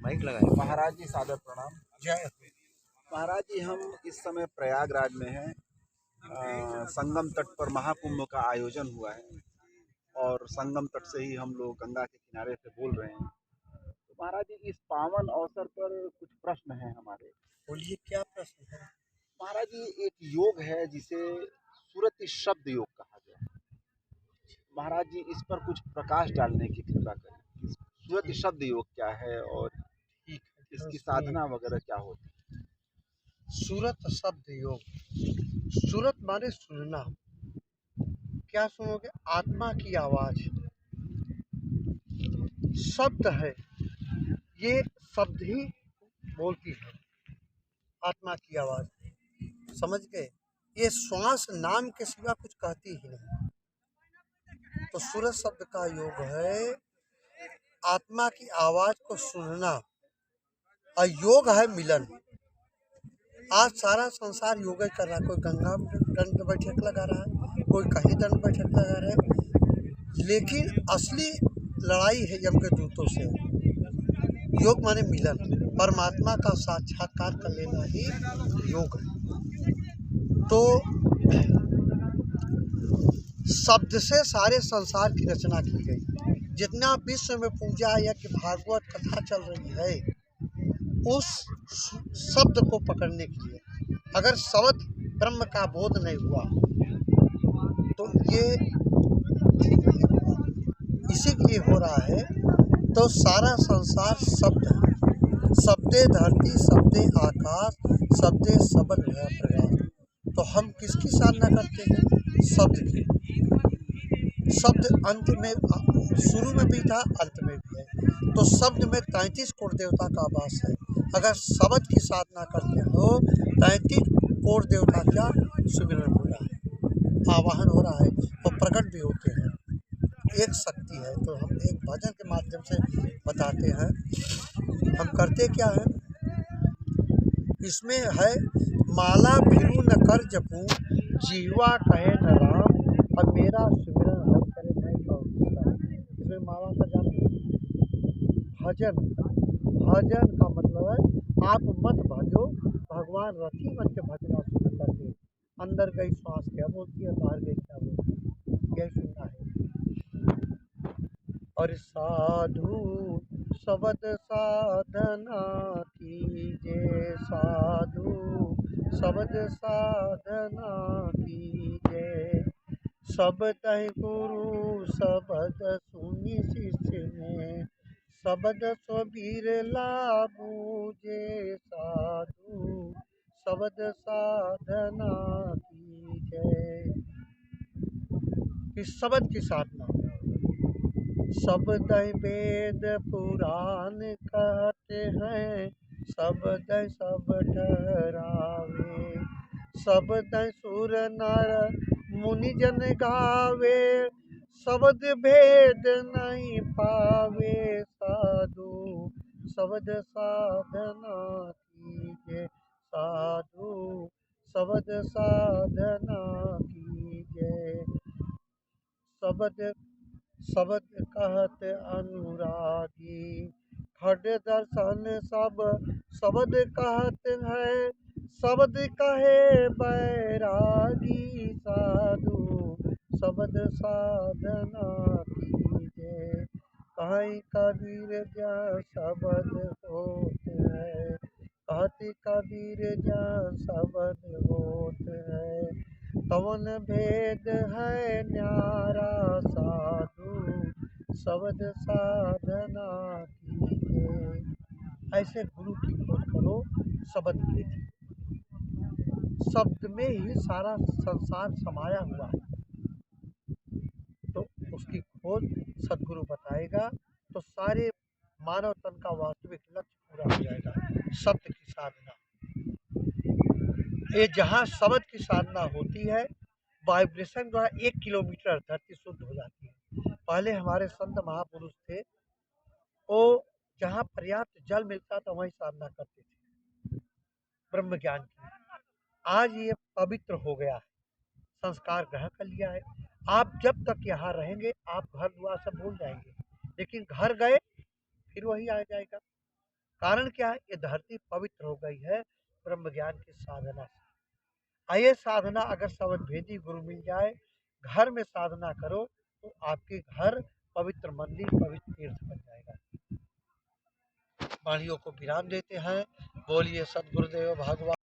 Mic लगाए। महाराज जी सादर प्रणाम। जय हो। महाराज जी हम इस समय प्रयागराज में हैं। संगम तट पर महाकुंभ का आयोजन हुआ है और संगम तट से ही हम लोग गंगा के किनारे से बोल रहे हैं। तो महाराज जी इस पावन अवसर पर कुछ प्रश्न हैं हमारे। बोलिए, क्या प्रश्न है? महाराज जी एक योग है जिसे सुरति शब्द योग कहा गया है। महाराज जी इस पर कुछ प्रकाश डालने की कृपा करें। सुरति शब्द योग क्या है और ठीक है, इसकी सुनिए। साधना वगैरह क्या होती सूरत शब्द योग। सूरत माने सुनना। क्या सुनोगे? आत्मा की आवाज। शब्द है, ये शब्द ही बोलती है, आत्मा की आवाज। समझ गए? ये श्वास नाम के सिवा कुछ कहती ही नहीं। तो सूरत शब्द का योग है आत्मा की आवाज को सुनना, और योग है मिलन। आज सारा संसार योग ही कर रहा है। कोई गंगा दंड बैठक लगा रहा है, कोई कहीं दंड बैठक लगा रहा है, लेकिन असली लड़ाई है यम के दूतों से। योग माने मिलन, परमात्मा का साक्षात्कार कर लेना ही योग है। तो शब्द से सारे संसार की रचना की गई। जितना विश्व में पूजा या कि भागवत कथा चल रही है, उस शब्द को पकड़ने के लिए। अगर शब्द ब्रह्म का बोध नहीं हुआ तो ये इसी के लिए हो रहा है। तो सारा संसार शब्द है। शब्दे धरती, शब्दे आकाश, शब्दे शब्द है प्रकाश। तो हम किसकी साधना करते हैं? शब्द की। शब्द अंत में, शुरू में भी था, अंत में भी है। तो शब्द में 33 कोटि देवता का वास है। अगर शब्द की साधना करते हो, 33 कोटि देवता क्या सुमिरन हो रहा है, आवाहन हो रहा है, और प्रकट भी होते हैं। एक शक्ति है। तो हम एक भजन के माध्यम से बताते हैं। हम करते क्या है, इसमें है माला भिरू न कर जपूं, जीवा कहे न राम, अब मेरा सुमिरन हर करे मैं कहूँ। इसमें माला का जाप। भजन, भजन का मतलब है आप मत भजो, भगवान रथी मन के भजना शुरू कर दे। अंदर गई श्वास क्या बोलती है, बाहर गई क्या बोलती है, यह सुनना है। और साधु शब्द साधना कीजे, साधु शब्द साधना कीजे। शब्द गुरु शब्द सुनी शिष्य में, शब्द स्वबीर लाबूजे। साधु शब्द साधना कीजे। इस शब्द की साधना। शब्द वेद पुराण कहते हैं, शब्द सब ठहरावे। शब्द सुर नर मुनि जन गावे, शब्द भेद नहीं पावे। साधु शब्द साधना कीजे, साधु शब्द साधना कीजे। शब्द शब्द कहत अनुरागी, खड दर्शन सब शब्द कहत है, शब्द कहे बैरागी। साधु शब्द साधना कीजे, कहीं कबीर ज्ञान शब्द होत है, कहती कबीर ज्ञान शब्द होत है। कवन भेद है न्यारा, साधु शब्द साधना कीजिए। ऐसे गुरु की खोज करो, शब्द भेद। शब्द में ही सारा संसार समाया हुआ है। तो उसकी खोज सदगुरु बताएगा, तो सारे मानव तन का वास्तविक लक्ष्य पूरा हो जाएगा। शब्द की साधना, ये जहाँ शब्द की साधना होती है, वाइब्रेशन द्वारा 1 किलोमीटर धरती शुद्ध हो जाती है। पहले हमारे संत महापुरुष थे, वो जहाँ पर्याप्त जल मिलता था वहीं साधना करते थे ब्रह्म ज्ञान की। आज ये पवित्र हो गया है, संस्कार ग्रहण कर लिया है। आप जब तक यहाँ रहेंगे, आप घर दुआर सब भूल जाएंगे, लेकिन घर गए फिर वही आ जाएगा। कारण क्या है, ये धरती पवित्र हो गई है ब्रह्म ज्ञान की साधना से। आइए साधना अगर सबद भेदी गुरु मिल जाए, घर में साधना करो तो आपके घर पवित्र मंदिर, पवित्र तीर्थ बन जाएगा। वाणियों को विराम देते हैं। बोलिए सद्गुरुदेव भगवान।